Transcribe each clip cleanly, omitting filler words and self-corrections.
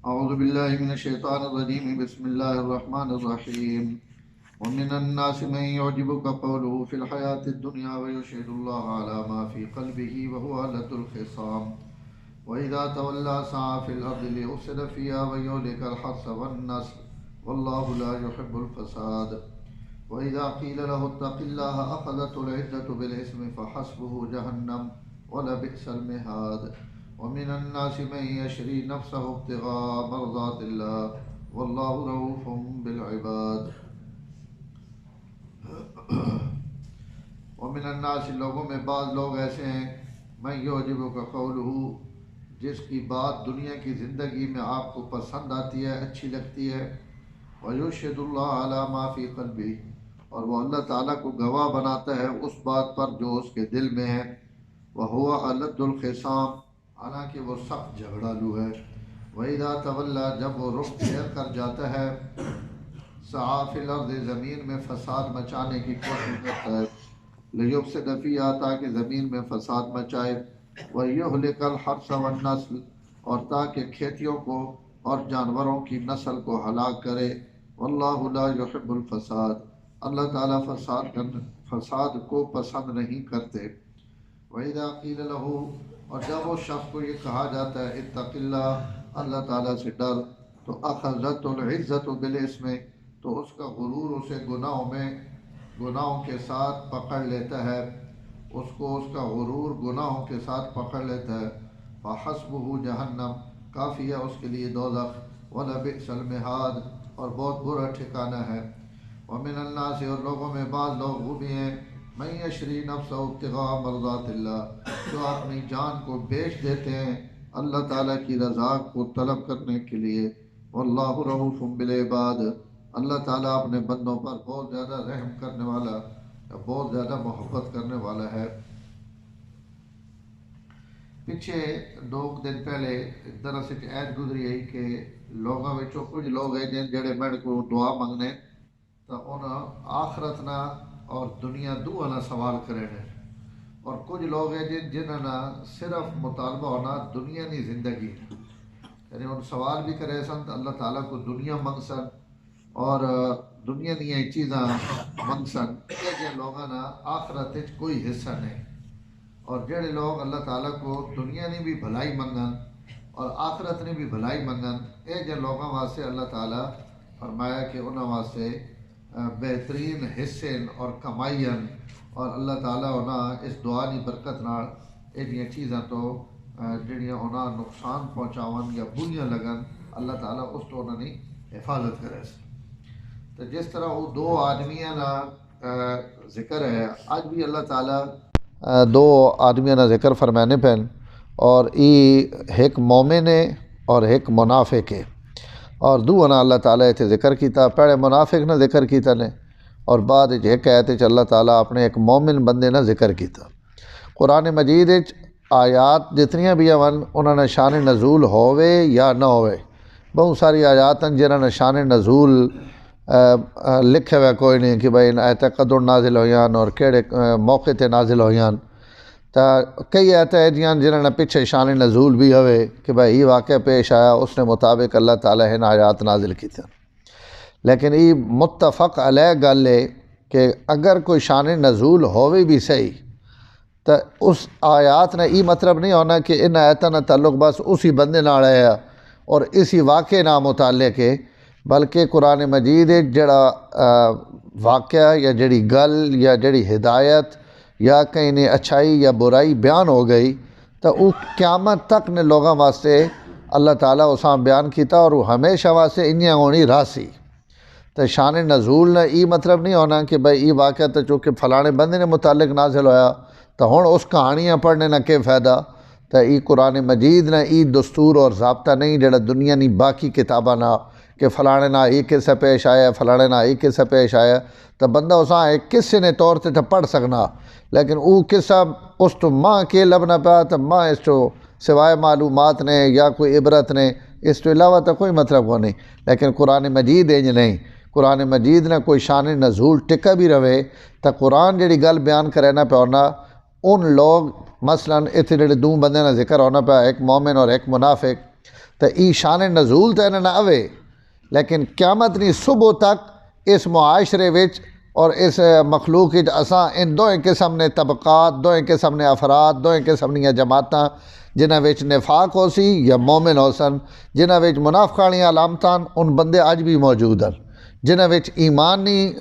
أعوذ بالله من الشيطان الرجيم. بسم الله الرحمن الرحيم. ومن الناس من يعجبك قوله في الحياة الدنيا ويشهد الله على ما في قلبه وهو ألد الخصام وإذا تولى سعى في الأرض ليفسد فيها ويهلك الحرث والنسل والله لا يحب الفساد. وإذا قيل له اتق الله أخذته العزة بالإثم فحسبه جهنم ولبئس المهاد. ومن الناس من يشري نفسه ابتغاء مرضات الله والله رؤوف بالعباد. ومن الناس لوگوں میں بعض لوگ ایسے ہیں من یعجبک قولہ جس کی بات دنیا کی زندگی میں آپ کو پسند آتی ہے، اچھی لگتی ہے، ویشہد اللہ علی ما فی قلبہ اور وہ اللہ تعالیٰ کو گواہ بناتا ہے اس بات پر جو اس کے دل میں ہے، وہو الد الخصام حالانکہ وہ سخت جھگڑالو ہے، وَإِذَا تَوَلَّى جب وہ رخ پھیر کر جاتا ہے، سعی فی الارض زمین میں فساد مچانے کی کوشش کرتا ہے، لیفسد فیہا تاکہ زمین میں فساد مچائے، وَیُہْلِکَ الْحَرْثَ وَالنَّسْلَ اور تاکہ کھیتیوں کو اور جانوروں کی نسل کو ہلاک کرے، واللہ لا یحب الفساد اللہ تعالیٰ فساد کو پسند نہیں کرتے۔ وَإِذَا قِيلَ لَهُ اور جب اس شخص کو یہ کہا جاتا ہے اتق اللہ اللہ تعالیٰ سے ڈر، تو اخذت العزت بالاسم تو اس کا غرور اسے گناہوں کے ساتھ پکڑ لیتا ہے، اس کا غرور گناہوں کے ساتھ پکڑ لیتا ہے، فحسبہ جہنم کافی ہے اس کے لیے دوزخ، ولبئس المہاد اور بہت برا ٹھکانہ ہے۔ ومن الناس اور لوگوں میں بعض لوگ وہ بھی ہیں من یشری نفسہ ابتغاء مرضات اللہ جو اپنی جان کو بیچ دیتے ہیں اللہ تعالیٰ کی رضا کو طلب کرنے کے لیے، واللہ رؤوف بالعباد اللہ تعالیٰ اپنے بندوں پر بہت زیادہ رحم کرنے والا، بہت زیادہ محبت کرنے والا ہے۔ پچھے 2 دن پہلے دراصل عید گزری ہے کہ لوگوں میں کچھ لوگ ہیں جڑے میرے کو دعا منگنے تو انہاں آخرت نہ اور دنیا دو نہ سوال کرے ہیں، اور کچھ لوگ ہیں جنہاں صرف مطالبہ ہونا دنیا نہیں زندگی، یعنی ان سوال بھی کرے سن اللہ تعالیٰ کو دنیا منگ سن اور دنیا نہیں چیزاں منگ سن، یہ لوگاں نا آخرت کوئی حصہ نہیں، اور جڑے لوگ اللہ تعالیٰ کو دنیا نے بھی بھلائی منگن اور آخرت نے بھی بھلائی منگن، یہ لوگوں واسطے اللہ تعالیٰ فرمایا کہ انہوں واسطے بہترین حصے اور کمائین، اور اللہ تعالیٰ انہیں اس دعا کی برکت نال یہ چیزاں تو جڑیاں انہیں نقصان پہنچاون یا بریاں لگن اللہ تعالیٰ اس تو انہوں نے حفاظت کرے۔ تو جس طرح وہ 2 آدمیاں نا ذکر ہے، آج بھی اللہ تعالیٰ 2 آدمیاں نا ذکر فرمانے پہن، اور ایک مومن ہے اور ایک منافق ہے، اور دونوں اللہ تعالیٰ اتنے ذکر کیتا، پہلے منافق نے ذکر کیتا نے اور بعد ایک آیت اللہ تعالیٰ اپنے ایک مومن بندے نے ذکر کیتا۔ قرآن مجید آیات جتنیاں بھی ہیں انہوں نے شان نزول ہوئے یا نہ ہوئے، بہت ساری آیات ہیں جنہوں نے شان نزول لکھے ہوئے کوئی نہیں کہ بھائی آیت قدر نازل ہوئیاں اور کیڑے موقع تے نازل ہوئیاں، تو کئی ایت ایجیاں جنہوں نے پیچھے شان نزول بھی ہوئے کہ بھائی یہ واقعہ پیش آیا اس نے مطابق اللہ تعالیٰ نے آیات نازل کی تھا، لیکن یہ متفق علیہ گل ہے کہ اگر کوئی شان نزول ہوئے بھی صحیح تو اس آیات نے یہ مطلب نہیں ہونا کہ ان آیتوں کا تعلق بس اسی بندے نال ہے اور اسی واقعے نہ متعلق ہے، بلکہ قرآن مجید جڑا واقعہ یا جڑی گل یا جڑی ہدایت یا کہیں نے اچھائی یا برائی بیان ہو گئی تو وہ قیامت تک نے لوگوں واسطے اللہ تعالیٰ اساں بیان کیتا، اور وہ ہمیشہ واسطے انہیں ہونی راسی۔ تو شان نزول نے یہ مطلب نہیں ہونا کہ بھائی یہ واقعہ تو چونکہ فلانے بندے نے متعلق نازل ہویا تو ہن اس کہانیاں پڑھنے نہ کہ فائدہ، تو یہ قرآن مجید نے یہ دستور اور ضابطہ نہیں جڑا دنیا نہیں باقی کتاباں نہ کہ فلانے نہ یہ قصہ پیش آیا فلانے نہ یہ قصہ پیش آیا، تو بندہ اساں ایک قصے نے طور تے تو پڑھ سکنا، لیکن وہ قصہ اس تو ماں کے لبنا پیا تو ماں اس تو سوائے معلومات نے یا کوئی عبرت نے اس تو علاوہ تو کوئی مطلب کو نہیں۔ لیکن قرآن مجید انج نہیں، قرآن مجید نے کوئی شان نزول ٹکا بھی رہے تو قرآن جڑی گل بیان کرے نہ پیا ہونا، ان لوگ مثلاً اتنے جڑے 2 بندے کا ذکر ہونا پیا، ایک مومن اور ایک منافق، تو ای شان نزول تو انہیں نہ آوے، لیکن قیامت نہیں صبح تک اس معاشرے وچ اور اس مخلوق وچ اساں ان دوئیں قسم نے طبقات، دوئیں قسم نے افراد، دوئیں قسم نے جماعتاں جنہاں وچ نفاق ہو سی یا مومن ہو سن، جنہاں وچ منافقانی علامتان ان بندے اج بھی موجود ہیں، جنہاں وچ ایمان نہیں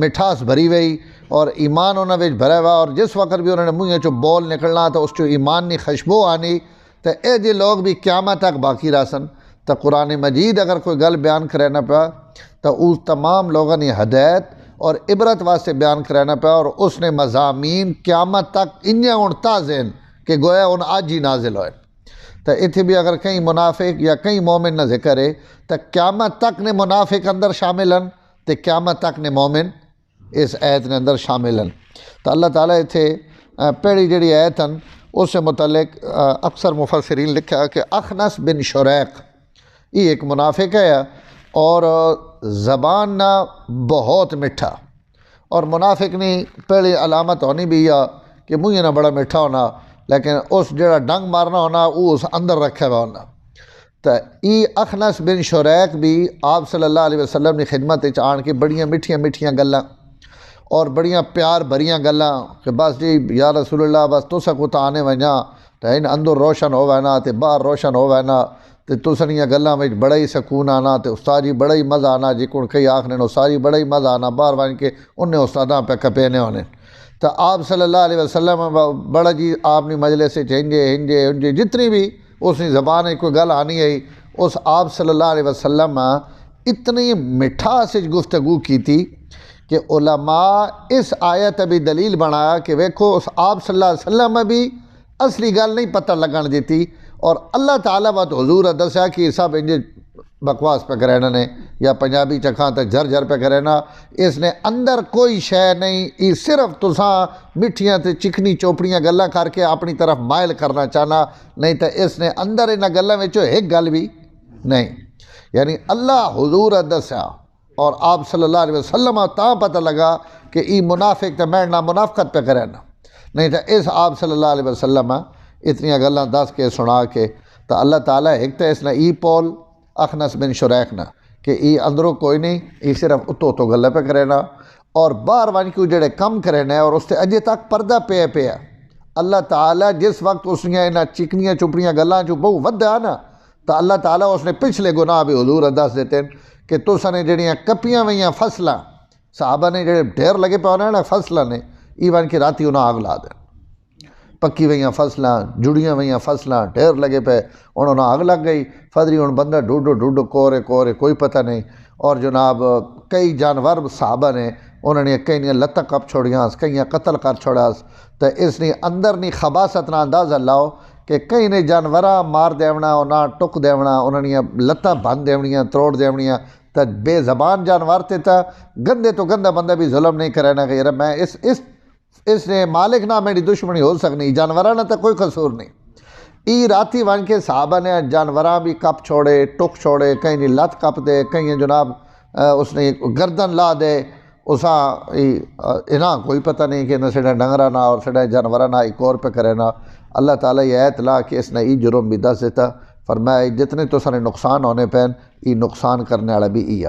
مٹھاس بھری ہوئی اور ایمان انہاں وچ بھرا ہوا، اور جس وقت بھی انہوں نے منہ چو بول نکلنا تو اس چو ایمان نہیں خوشبو آنی، تو اے جے لوگ بھی قیامت تک باقی رہسن۔ تو قرآن مجید اگر کوئی گل بیان کرینا پیا تو اس تمام لوگوں نے ہدایت اور عبرت واسطے بیان کرانا پیا، اور اس نے مضامین قیامت تک انجا ہوں تازے کہ گویا ان آج ہی نازل ہوئے۔ تو اتنے بھی اگر کہیں منافق یا کہیں مومن نہ ذکر ہے تو قیامت تک نے منافق اندر شامل ہیں، تو قیامت تک نے مومن اس آیت نے اندر شامل ہیں۔ تو اللہ تعالیٰ اتنے پہلی جڑی آیت ہیں اس سے متعلق اکثر مفسرین لکھا کہ اخنس بن شریق یہ ایک منافق ہے اور زبان نہ بہت میٹھا، اور منافق نے پہلی علامت ہونی بھی ہے کہ منہ نہ بڑا میٹھا ہونا، لیکن اس جڑا ڈنگ مارنا ہونا وہ اس اندر رکھا ہوا ہونا۔ تو ای اخنس بن شریق بھی آپ صلی اللہ علیہ وسلم نے خدمت آن کے بڑیاں میٹھیاں میٹھیاں گلاں اور بڑیاں پیار بھریاں گلاں کہ بس جی یا رسول اللہ بس تسا کو تو آنے ونجا تو ان اندر روشن ہو وینا تے باہر روشن ہو وینا تے تسنیاں گلاں وچ بڑا ہی سکون آنا تے استاد جی بڑا ہی مزہ آنا، جی کون کئی آخنے استاد جی بڑا ہی مزہ آنا باہر ون کے انہیں استاداں پہ کپینے ہونے۔ تو آپ صلی اللہ علیہ وسلم بڑا جی آپ نے مجلس ہنجے ہنجے ہنجے جتنی بھی اس نے زبان کوئی گل آنی ہے اس آپ صلی اللہ علیہ وسلم اتنی مٹھاس گفتگو کی تھی کہ علماء اس آیت بھی دلیل بنایا کہ ویکھو اس آپ صلی اللہ علیہ وسلم بھی اصلی گل نہیں پتہ لگن دیتی، اور اللہ تعالیٰ بات حضور دسیا کہ سب انجے بکواس پہ کرینا نے یا پنجابی چکھاں تے جھر جھر پہ کرینا، اس نے اندر کوئی شے نہیں، یہ صرف تساں مٹھیاں تے چکنی چوپڑیاں گلاں کر کے اپنی طرف مائل کرنا چاہنا، نہیں تو اس نے اندر انہاں گلاں وچوں ایک گل بھی نہیں۔ یعنی اللہ حضور دسیا اور آپ صلی اللہ علیہ وسلم تاں پتہ لگا کہ ای منافق تے میں نہ منافقت پہ کرینا، نہیں تو اس آپ صلی اللہ علیہ وسلم اتنی گلاں دس کے سنا کے تو اللہ تعالیٰ ایک تو اس نے ای پول اخنس بن شریق نہ کہ ای اندروں کوئی نہیں، ای صرف اتو گلے پہ کرینا، اور باہر ون کیوں جڑے کم کرینا ہے اور اس سے اجے تک پردہ پیا اللہ تعالیٰ جس وقت اس نے انہاں چکنیاں چپڑیاں گلاں چوں بہو ودیا نا تو اللہ تعالیٰ اس نے پچھلے گناہ بھی حضور دس دیتے ہیں کہ تساں نے جڑیاں کپیاں ویاں فصلاں صحابہ نے جڑے ڈھیر لگے پہ ہونا نا فصلاں نے ایون کہ راتی انہاں آگ لا دیں، پکی ویاں فصلاں جڑیاں ویاں فصلاں ڈھیر لگے پہ انہوں نے آگ لگ گئی، فدری ان بندہ ڈوڈو کورے کوئی پتہ نہیں، اور جناب کئی جانور صحابہ نے انہوں نے کئی نے لتاں کپ چھوڑیاں کئی قتل کر چھوڑا، تو اس نے اندر نہیں خباست نہ اندازہ لاؤ کہ کئی نے جانوراں مار دیونا انہاں ٹک دیونا انہوں نے لتاں بند دیونیاں تروڑ دیونیاں، تو بے زبان جانور تے تا گندے تو گندہ بندہ بھی ظلم نہیں کرینا کہ یار میں اس نے مالک نہ میری دشمنی ہو سکنی، جانوراں نہ تو کوئی قصور نہیں۔ ای راتی ون کے صحابہ نے جانوراں بھی کپ چھوڑے ٹک چھوڑے، کہیں نے لت کپ دے کہیں جناب اس نے گردن لا دے، اساں انہاں کوئی پتہ نہیں کہ نہ سڑا ڈنگرا نہ اور سڑا جانوراں نہ ایک اور پہ کرے نا۔ اللہ تعالیٰ یہ آیت لا کہ اس نے ای جرم بھی دس دیتا، فرمایا جتنے تو سارے نقصان ہونے پین ای نقصان کرنے والا بھی ای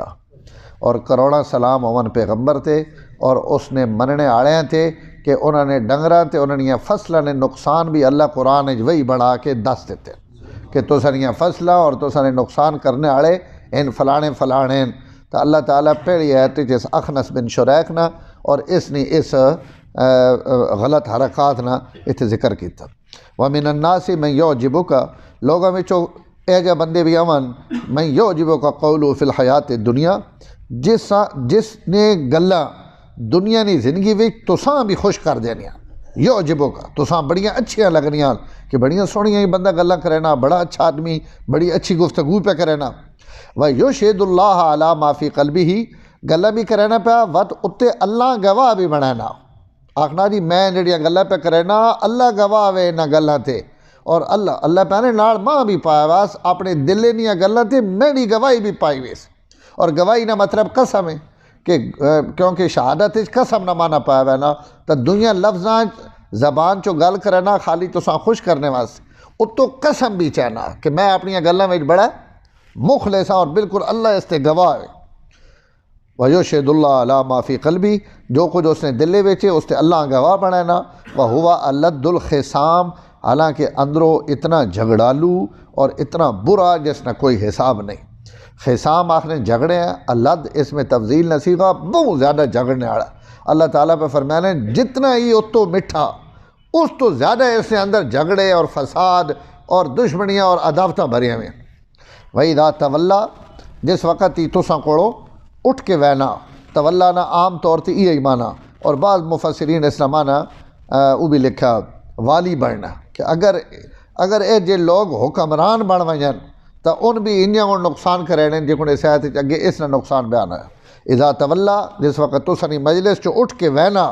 اور کروڑا سلام اومن پیغمبر تھے اور اس نے مننے آڑے تھے کہ انہوں نے ڈنگراں تے انہوں نے فصلیں نے نقصان بھی اللہ قرآن وہی بڑھا کے دس دیتے کہ تو سنیاں فصلیں اور تو سنے نقصان کرنے آڑے ان فلانے تو اللہ تعالیٰ پہلی آیت جس اخنس بن شریق نہ اور اس نے اس غلط حرکات نہ اتنے ذکر کیتا۔ وَمِنَ النَّاسِ مَن يُعْجِبُكَ لوگوں میں چو اے جا بندے بھی امن مَن يُعْجِبُكَ قَوْلُهُ فِي الْحَيَاةِ الدُّنْيَا جس نے گلا دنیا نے زندگی وچ تساں بھی خوش کر دینیاں، یعجبک تساں بڑیاں اچھیاں لگنیاں کہ بڑیاں سونیاں ہی بندہ گلاں کرینا، بڑا اچھا آدمی بڑی اچھی گفتگو پہ کرینا، وَيُشْهِدُ اللَّهَ عَلَىٰ مَا فِي قَلْبِهِ گلا بھی کرینا پیا وت اتے اللہ گواہ بھی بنانا، آخنا جی میں جڑیاں گلاں پہ کرینا اللہ گواہ وے نہ گلاں تے، اور اللہ پہنے نال ماں بھی پایا واس اپنے دلے نیاں گلاں تے میری گواہی بھی پائی ویس، اور گواہی نہ مطلب قسم ہے کہ کیونکہ شہادت قسم نہ مانا پایا ہوا نا تو دنیا لفظاں زبان چو گل کرنا خالی تساں خوش کرنے واسطے اتو قسم بھی چاہنا کہ میں اپنی گلاں وچ بڑا مخلص ہاں اور بالکل اللہ اس تے گواہ ہے۔ وَيُشْهِدُ اللَّهَ عَلَىٰ مَا فِي قَلْبِهِ، جو کچھ اس نے دل وچ ہے اس تے اللہ گواہ بنانا۔ وَهُوَ أَلَدُّ الْخِصَامِ، حالانکہ اندروں اتنا جھگڑالو اور اتنا برا جس نہ کوئی حساب نہیں۔ خصام آخر جھگڑے ہیں، الد اس میں تفضیل نصیغہ بہت زیادہ جھگڑنے والا۔ اللہ تعالیٰ پہ فرمانا ہے جتنا ہی اتو میٹھا اس تو زیادہ اس کے اندر جھگڑے اور فساد اور دشمنیاں اور عداوتیں بھری ہوئیں۔ وَإِذَا تَوَلَّا، جس وقت ہی تساں کوڑو اٹھ کے وینا، تولا نہ عام طور تے یہ مانا، اور بعض مفسرین اس مانا وہ بھی لکھا والی بننا، کہ اگر اے جے لوگ حکمران بن ونجن تو ان بھی انہیں نقصان کرے جن اس آیت اگے اس نے نقصان بیان ہے۔ اذا تولا، جس وقت تسنی مجلس چو اٹھ کے وینا،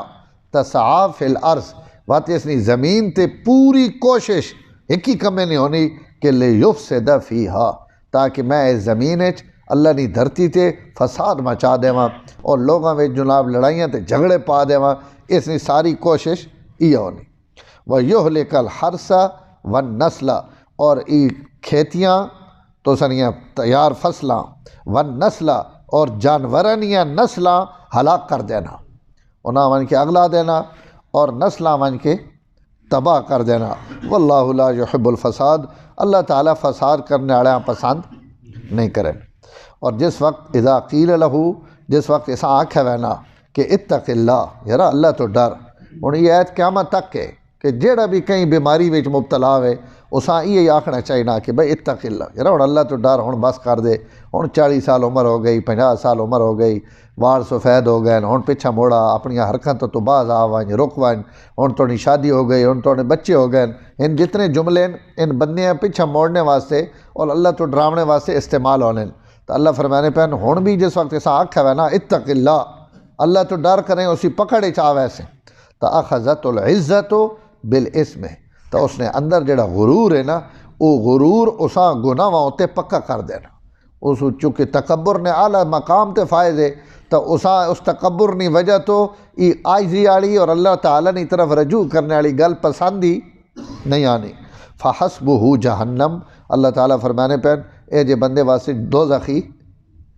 تسعا فی الارض، وات اس نی زمین تے پوری کوشش ایک ہی کمے نہیں ہونی کہ لیفسد فیہا، تاکہ میں اس زمین اللہ نی دھرتی تے فساد مچا دیواں اور لوگاں وچ جناب لڑائیاں تے جھگڑے پا دیواں، اس نی ساری کوشش یہ ہونی۔ وَيُهْلِكَ الْحَرْثَ وَالنَّسْلَ، اور ای کھیتیاں تو سنیاں تیار فصلاں، وَالنَّسْلَ، اور جانورانیاں نسلاں ہلاک کر دینا، انہاں ون کے اگلا دینا اور نسلاں ون کے تباہ کر دینا۔ واللہ لا يحب الفساد، اللہ تعالیٰ فساد کرنے والے پسند نہیں کرے۔ اور جس وقت اذا قیل لہو، جس وقت اسا آکھے وینا کہ اتق اللہ، یارا اللہ تو ڈر، ہن یہ آیت قیامت تک ہے کہ جیڑا بھی کہیں بیماری وچ مبتلا ہوئے اساں یہ آکھنا چاہیے کہ بھئی اتق اللہ، یارا ہن اللہ تو ڈر، ہن بس کر دے، ہن 40 سال عمر ہو گئی، 50 سال عمر ہو گئی، وال سفید ہو گئے، ہن پیچھا موڑا، اپنی حرکت تو باز آ ون، رک ون، ہن تو شادی ہو گئی، ہن تو بچے ہو گئے، ان جتنے جملے ان بندیاں پیچھا موڑنے واسطے اور اللہ تو ڈراونے واسطے استعمال ہونے۔ تو اللہ فرمانے پہ ہن بھی جس وقت اسا آکھا ہے نا اتق اللہ، اللہ تو ڈر کریں، اسی پکڑے چاہ ویسے، تو اخذت العزت بالاسم، تو اس نے اندر جڑا غرور ہے نا وہ غرور اسا گناہاں تے پکا کر دینا۔ اس چونکہ تکبر نے اعلیٰ مقام تے فائز ہے تو اسا اس تکبر نی وجہ تو ای عاجزی والی اور اللہ تعالیٰ نی طرف رجوع کرنے والی گل پسند ہی نہیں آنی۔ فحسبہ جہنم، اللہ تعالیٰ فرمانے پہ اے جے بندے واسطے دوزخی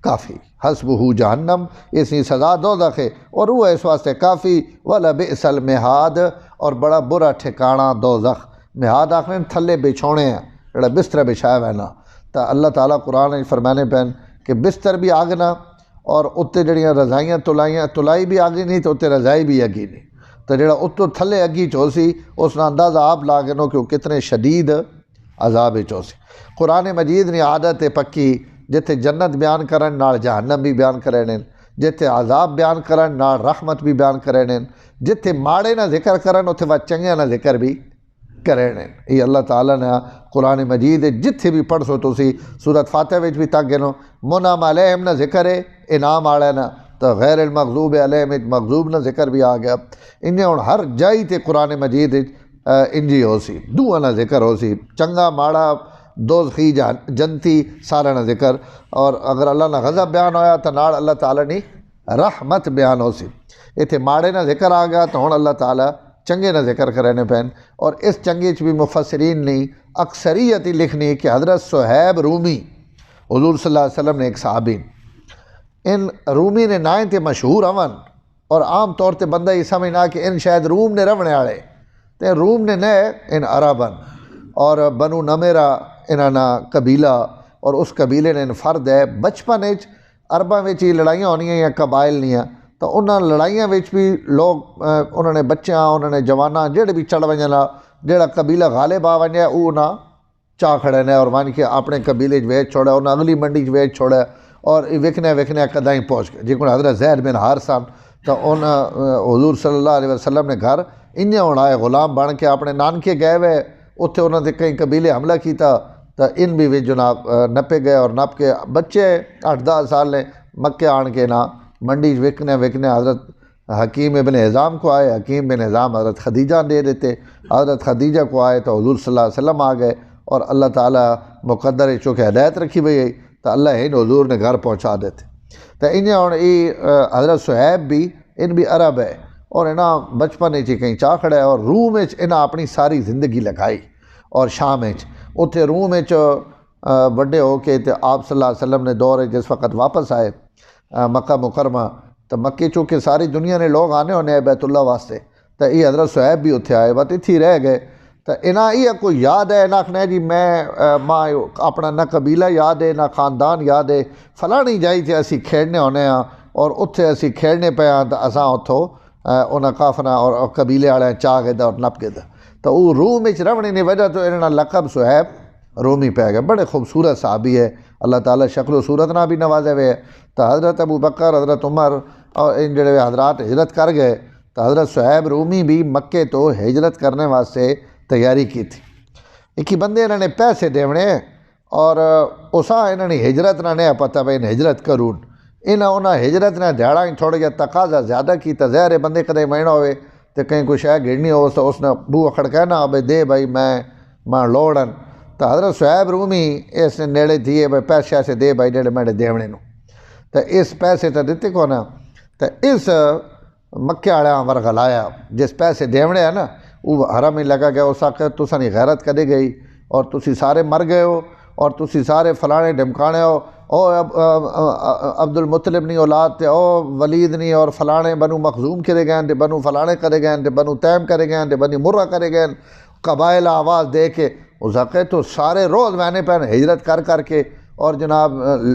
کافی، حسبہ جہنم، اس کی سزا دوزخ ہے اور وہ اس واسطے کافی، وَلَبِئْسَ الْمِہاد، اور بڑا برا ٹھکانہ دوزخ۔ مہاد آخر تھلے بچھونے ہیں، جڑا بستر بچھایا ہوا ہے نا، تو اللہ تعالیٰ قرآن فرمانے پہ کہ بستر بھی آگنا اور اتنے جڑیاں رضائیاں تلائی بھی آگی نہیں تو اتنے رضائی بھی اگی نہیں، تو جڑا اتو تھلے اگی چوسی اس نے اندازہ آپ لاگنو کہ وہ کتنے شدید عذاب چوسی۔ قرآن مجید نے عادت پکی جتھے جنت بیان کرن نال جہنم بھی بیان کرنے، جتھے عذاب بیان کرن نال رحمت بھی بیان کرنے، جتھے ماڑے نہ ذکر کرن اتھے وہ چنگے نہ ذکر بھی کرنے۔ یہ اللہ تعالیٰ نے قرآن مجید جتھے بھی پڑھ سو تسی سورت فاتحہ وچ بھی تک گنو، منعم علیہم نہ ذکر ہے انعام آڑے نہ، تو غیر المغضوب علیہم مغضوب نہ ذکر بھی آ گیا۔ انہیں ہن ہر جائی تے قرآن مجید انجی ہو سی، دعا نہ ذکر ہو سی، چنگا ماڑا دوزخی جنتی سارا نہ ذکر، اور اگر اللہ نہ غضب بیان ہویا تو نال اللہ تعالیٰ نے رحمت بیان ہو سی۔ اتھے ماڑے نہ ذکر آ گیا تو ہن اللہ تعالیٰ چنگے نہ ذکر کرنے پین، اور اس چنگے چ بھی مفسرین نے اکثریت ہی لکھنی کہ حضرت صہیب رومی، حضور صلی اللہ علیہ وسلم نے ایک صحابی، ان رومی نے نائیں تے مشہور ہون، اور عام طور تے بندہ یہ سمجھنا کہ ان شاید روم نے رونے والے، تے روم نے نئے ان عربن، اور بنو نمیرہ انہاں قبیلہ، اور اس قبیلے نے ان فرد ہے بچپن عرباں وچ ہی لڑائیاں ہونیاں یا قبائل نہیں، تو انہاں لڑائیاں وچ بھی لوگ انہوں نے بچیاں انہوں نے جواناں جڑے بھی چڑھ ونجنا، جڑا قبیلہ غالب آ ونجے وہ نہ چاہ کھڑے نے اور ون کے اپنے قبیلے ویچ چھوڑے، انہیں اگلی منڈی ویچ چھوڑے، اور وکنے کدائیں پہنچ گئے۔ جی کو حضرت زید بن حارثہ تو ان حضور صلی اللہ علیہ وسلم نے گھر انہیں آئے غلام بن کے اپنے نانکے گئے ہوئے، اتنے انہوں نے کئی قبیلے حملہ کیتا تو ان بھی جناب نپے گئے، اور نپ کے بچے 8-10 سال نے مکے آن کے نہ منڈی وکنے حضرت حکیم ابن حزام کو آئے، حکیم بن حزام حضرت خدیجہ دے دیتے، حضرت خدیجہ کو آئے تو حضور صلی اللہ علیہ وسلم آ گئے، اور اللہ تعالیٰ مقدر چونکہ ہدایت رکھی ہوئی ہے تو اللہ ان حضور نے گھر پہنچا دیتے۔ تو انہیں ہوں حضرت صہیب بھی ان بھی عرب ہے، اور انہاں بچپن کہیں چاہ کھڑا ہے، اور روم انہاں اپنی ساری زندگی لگائی، اور شام اتھے روم وڈے ہو کے تے آپ صلی اللہ علیہ وسلم نے دور جس وقت واپس آئے مکہ مکرمہ تو مکے چونکہ ساری دنیا نے لوگ آنے ہونے بیت اللہ واسطے تو یہ حضرت صہیب بھی اتھے آئے بات اتھی رہ گئے تو انہاں یہ کوئی یاد ہے نہ آخنا جی میں ماں اپنا نہ قبیلہ یاد ہے نہ خاندان یاد ہے فلانی جائی تھے اسی کھیڑنے ہونے ہاں اور اتھے اسی کھیڑنے پہ ہاں تو اساں اتھوں انہاں کافنا اور قبیلے والے چاہ گئے اور نپ گئے تو وہ روم رہنے کی وجہ تو انہاں لقب صہیب رومی پہ گئے بڑے خوبصورت صحابی ہے اللہ تعالیٰ شکل و صورت نہ بھی نوازے ہوئے تو حضرت ابو بکر حضرت عمر اور ان جڑے حضرات ہجرت کر گئے تو حضرت صہیب رومی بھی مکے تو ہجرت کرنے واسطے تیاری کی تھی ایک ہی بندے انہوں نے پیسے دیونے اور اساں انہوں نے ہجرت نہ نہیں پتہ بھائی ہجرت کرون انہاں ہجرت نے دیہڑا ہی تھوڑا جہا تقاضا زیادہ کی تو ظاہر بندے کدے مہینہ ہوئے تو کہیں کوئی شے گھڑنی ہو تو اس نے بو کھڑکانا بھائی دے بھائی میں لوڑن تو حضرت صہیب رومی اس نے نیڑے دیے بھائی پیسے ایسے دے بھائی جڑے میرے دیونے نو تو اس پیسے تو دیتے کو نا تو اس مکے والے ورگلایا جس پیسے دیونے ہیں نا وہ حرم ہی لگا گیا اس آخر تساں دی غیرت کدے گئی اور تسی سارے مر گئے ہو اور تسی سارے فلانے ڈمکانے ہو او عبد المطلب نہیں اولاد تے او ولید نہیں اور فلانے بنو مخزوم کرے گئے تے بنو فلانے کرے گئے تے بنو تیم کرے گئے تے بنی مرہ کرے گئے قبائل آواز دے کے اس آخر تو سارے روز وینے پہن ہجرت کر کے اور جناب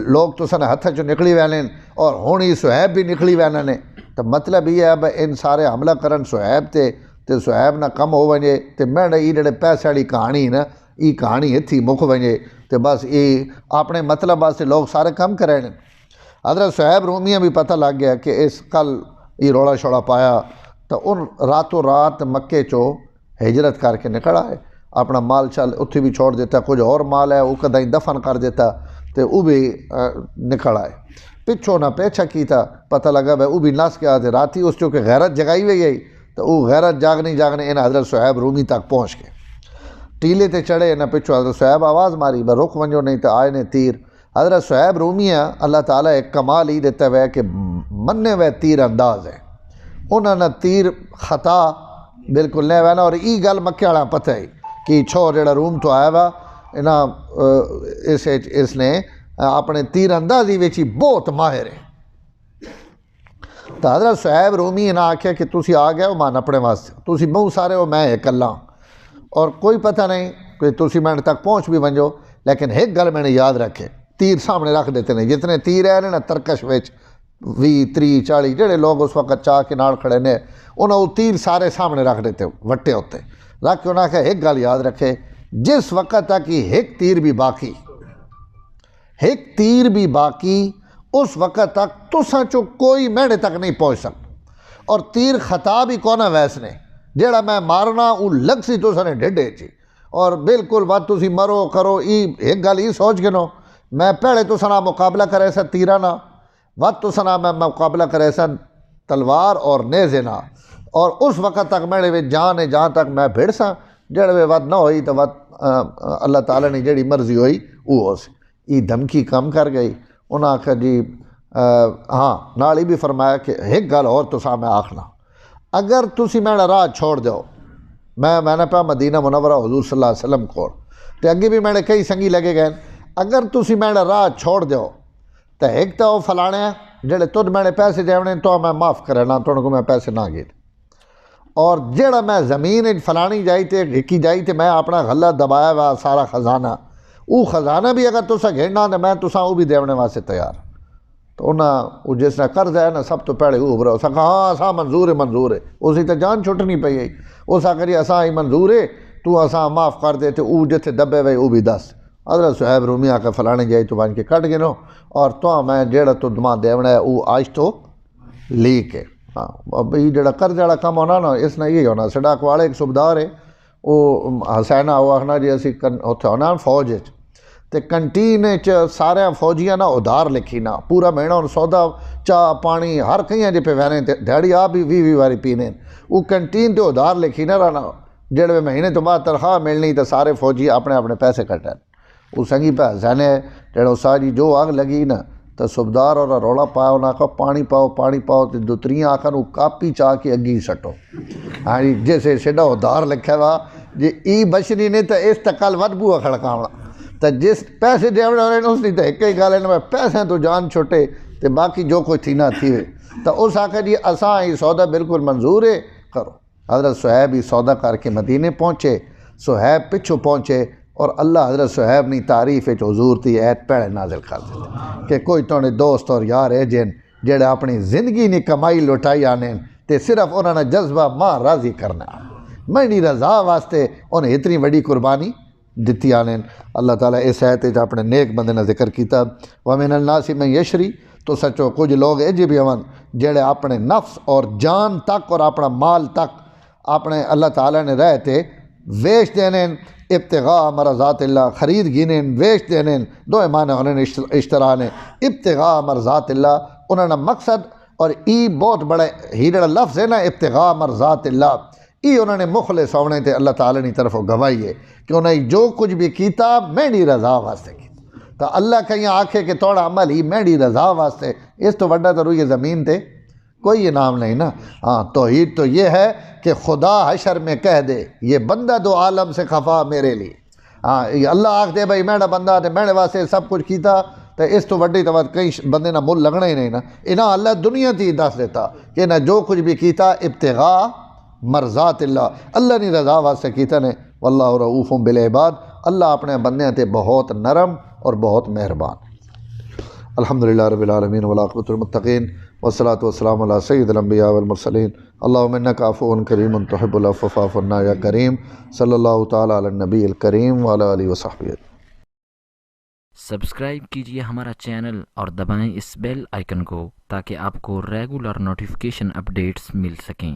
لوگ تو سن ہتھ چو نکلی وینے اور ہونی صہیب بھی نکلی وینے نے تو مطلب یہ ہے بھائی ان سارے حملہ کرن صہیب تے صہیب نہ کم ہو ونجے تے میں یہ جڑے پیسے والی کہانی نا یہ کہانی اتھی مک ونجے تے بس یہ اپنے مطلب واسطے لوگ سارے کم کرے نے حضرت صہیب رومیہ بھی پتہ لگ گیا کہ اس کل یہ روڑا شوڑا پایا تو ان راتوں رات مکے چو ہجرت کر کے نکل آئے اپنا مال چال اتھی بھی چھوڑ دیتا کچھ اور مال ہے وہ کدیں دفن کر دیتا تو وہ بھی نکل آئے پچھوں نہ پیچھا کیتا پتہ لگا بھائی وہ بھی نس گیا تھے رات ہی اس چونکہ غیرت جگائی ہوئی گئی تو وہ غیرت جاگنے ان حضرت صہیب رومی تک پہنچ گئے ٹیلے تے چڑھے نہ پچھوں حضرت صہیب آواز ماری بھائی رک ونجو نہیں تو آئے نے تیر حضرت صہیب رومی ہے اللہ تعالیٰ ایک کمال ہی دیتا ہے کہ مننے ہوئے تیر انداز ہے انہوں نے تیر خطا بالکل نہیں ہوئے نا اور ای گل مکے والا پتہ ہے کہ چھو جڑا روم تو آیا وا انہاں اس نے اپنے تیر اندازی وچ ہی بہت ماہر ہے تو حضرت صہیب رومی انہاں آکھیا کہ تسی آ گئے ہو مان اپنے واسطے تسی بہت سارے ہو میں اکلا اور کوئی پتہ نہیں کہ تسی میں تک پہنچ بھی ونجو لیکن ایک گل میں نے یاد رکھے تیر سامنے رکھ دیتے ہیں جتنے تیر ہیں نا ترکش وچ 20 30 40 جڑے لوگ اس وقت چاہ کے نال کھڑے نے انہوں وہ تیر سارے سامنے رکھ دیتے وٹے ہوتے رکھ کے انہوں نے کہا ایک گل یاد رکھے جس وقت تک ایک تیر بھی باقی اس وقت تک تساں چو کوئی میڑے تک نہیں پہنچ سکتا اور تیر خطا بھی کونا ویسنے جیڑا میں مارنا وہ لگ سی تساں نے ڈھڈے چی اور بالکل بات تسی مرو کرو ایک گل یہ سوچ گنو میں پہلے تساں نہ مقابلہ کرے سا تیرہ نہ وقت تساں نہ میں مقابلہ کرے سا تلوار اور نیزے نہ اور اس وقت تک میرے وچ جان ہے جہاں تک میں بھیڑ سا جڑے وقت نہ ہوئی تو وقت اللہ تعالیٰ نے جڑی مرضی ہوئی وہ ہو سی یہ دھمکی کم کر گئی انہاں آخر جی ہاں نال ہی بھی فرمایا کہ ایک گل اور تساں میں آخنا اگر تسی میرا راہ چھوڑ دو میں نے پا مدینہ منورہ حضور صلی اللہ علیہ وسلم کو تے اگے بھی میں نے کئی سنگی لگے گئے اگر تسی میرا راہ چھوڑ دو تو ایک تو وہ فلانے ہیں جڑے تد میں پیسے دیونے تو میں معاف کرے نہ تو کو میں پیسے نہ گئے اور جڑا میں زمین فلانی جائی تے ہکی جائی تے میں اپنا غلہ دبایا ہوا سارا خزانہ وہ خزانہ بھی اگر تسا گھیڑنا تو میں تسا وہ بھی دیونے واسطے تیار تو انہاں وہ جس نے قرض ہے نا سب تو پہلے وہ ابھرا اسا کہا ہاں اسا منظور ہے اسی تے جان چھٹنی پئی ہے اسا کری اسا ہی منظور ہے تو اسا معاف کر دے تے وہ جتھے دبے ہوئے وہ بھی دس حضرت صہیب رومی آ کے فلانے جائی تو بن کے کٹ گنو اور تو میں جیڑا تو دماغ دیونا ہے وہ آج تو لی کے ہاں اب یہ جڑا قرض والا کم ہونا نا اس نے یہی ہونا سڈا اکواڑے ایک صوبدار ہے وہ حسینہ وہ آخنا جی اسی اتنے ہونا فوج تے کنٹین سارے فوجیاں نا ادھار لکھی نا پورا مہینہ ان سودا چاہ پانی ہر کہیں جی پہ وہنے دیہڑی آپ بھی 20 واری پینے وہ کنٹین تے ادھار لکھی نہ رہنا جڑے مہینے تو بعد تنخواہ ملنی تو سارے فوجی اپنے اپنے پیسے کٹیں وہ سنگی پہ حسینے جڑا ساری جو آگ لگی نا تو صوبدار اور رولا پایا انہاں کو پانی پاؤ تو دوتریاں آخر وہ کاپی چاہ کے اگی سٹو ہاں جی جیسے سیڈا ادھار لکھا ہوا جی ای بشری نے تو اس تکل ود بوا کھڑکاونا تو جس پیسے ڈیوڑ ہو رہے ہیں اس نے تو ایک ہی گال ہے پیسے تو جان چھوٹے تو باقی جو کوئی تھی نہ تھی تو اس آخر جی اساں یہ سودا بالکل منظور ہے کرو. حضرت صہیب ہی سودا کر کے مدینے پہنچے. صہیب پچھو پہنچے اور اللہ حضرت صہیب نے تعریف حضور تھی ایت پیڑے نازل کر دیتے کہ کوئی تونے دوست اور یار ہے جن جڑے اپنی زندگی نے کمائی لٹائی آنے تے صرف انہوں نے جذبہ ماں راضی کرنا میری رضا واسطے انہیں اتنی بڑی قربانی دیتی آنے. اللہ تعالیٰ اس آیت اپنے نیک بندے نے ذکر کیتا وَمِنَ النَّاسِ مَن یشری تو سچو کچھ لوگ یہ بھی ہون جڑے اپنے نفس اور جان تک اور اپنا مال تک اپنے اللہ تعالیٰ نے رہتے ویچ دینے ابتغاء مرضات اللہ خرید گینے ویچ دینے دو معنی انہوں نے اشترا نے ابتغاء مرضات اللہ انہوں نے مقصد اور ای بہت بڑے ہیرڑا لفظ ہے نا ابتغاء مرضات اللہ ای انہوں نے مخلص ہونے تے اللہ تعالیٰ نے طرف گواہی ہے کہ انہوں نے جو کچھ بھی کیتا میری رضا واسطے کیتا تو اللہ کہیں آکھے کہ توڑا عمل ہی میری رضا واسطے اس تو وڈا تو یہ زمین تے کوئی انعام نہیں نا. ہاں توحید تو یہ ہے کہ خدا حشر میں کہہ دے یہ بندہ دو عالم سے خفا میرے لیے. ہاں یہ اللہ آکھ دے بھائی میرا بندہ تے میرے واسطے سب کچھ کیتا تو اس تو وڈی تو کئی بندے نہ مل لگنا ہی نہیں نا. انہاں اللہ دنیا تھی دس دیتا کہ نہ جو کچھ بھی کیتا ابتغاء مرضات اللہ نے رضا واسطے کیتا نے. واللہ رؤوف بالعباد اللہ اپنے بندیاں تے بہت نرم اور بہت مہربان. الحمدللہ رب العالمین والعاقبۃ للمتقین والصلاۃ والسلام علی سید الانبیاء والمرسلین اللہم انک عفو کریم تحب العفو فاعف عنا یا کریم صلی اللہ تعالی علی النبی الکریم وعلی آلہ وصحبہ. سبسکرائب کیجئے ہمارا چینل اور دبائیں اس بیل آئیکن کو تاکہ آپ کو ریگولر نوٹیفیکیشن اپڈیٹس مل سکیں.